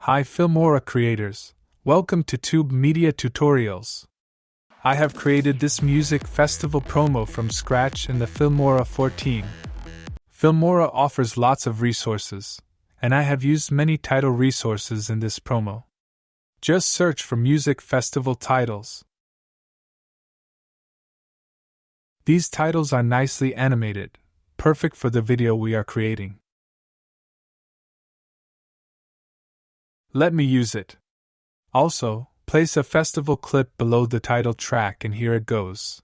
Hi Filmora creators, welcome to Tube Media Tutorials. I have created this music festival promo from scratch in the Filmora 14. Filmora offers lots of resources, and I have used many title resources in this promo. Just search for music festival titles. These titles are nicely animated, perfect for the video we are creating. Let me use it. Also, place a festival clip below the title track and here it goes.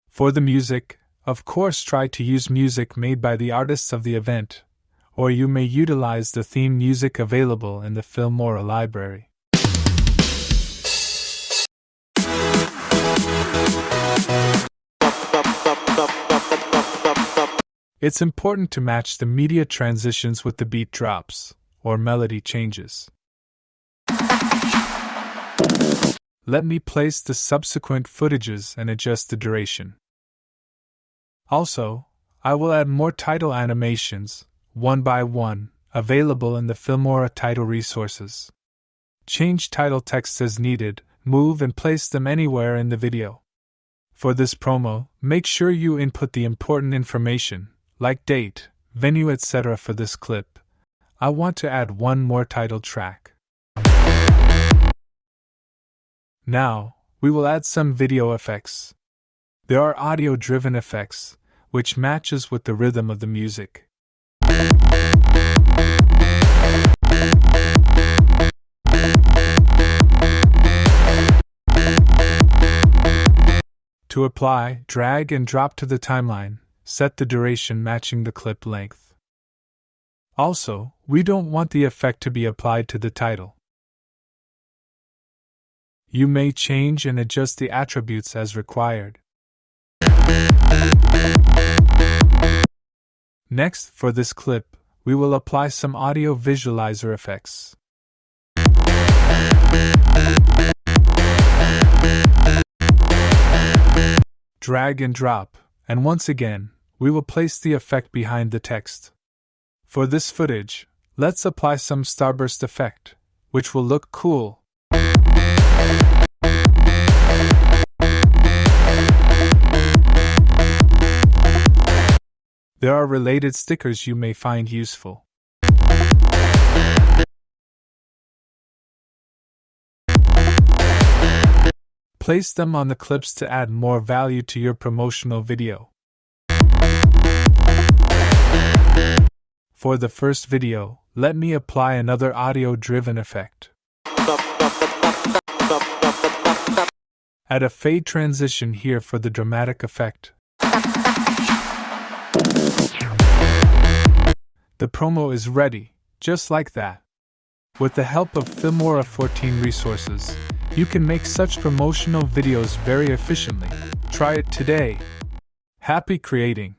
For the music, of course try to use music made by the artists of the event, or you may utilize the theme music available in the Filmora library. It's important to match the media transitions with the beat drops, or melody changes. Let me place the subsequent footages and adjust the duration. Also, I will add more title animations, one by one, available in the Filmora title resources. Change title text as needed, move and place them anywhere in the video. For this promo, make sure you input the important information, like date, venue, etc. for this clip. I want to add one more title track. Now, we will add some video effects. There are audio-driven effects, which matches with the rhythm of the music. To apply, drag and drop to the timeline, set the duration matching the clip length. Also, we don't want the effect to be applied to the title. You may change and adjust the attributes as required. Next, for this clip, we will apply some audio visualizer effects. Drag and drop, and once again, we will place the effect behind the text. For this footage, let's apply some starburst effect, which will look cool. There are related stickers you may find useful. Place them on the clips to add more value to your promotional video. For the first video, let me apply another audio-driven effect. Add a fade transition here for the dramatic effect. The promo is ready, just like that. With the help of Filmora 14 resources, you can make such promotional videos very efficiently. Try it today. Happy creating!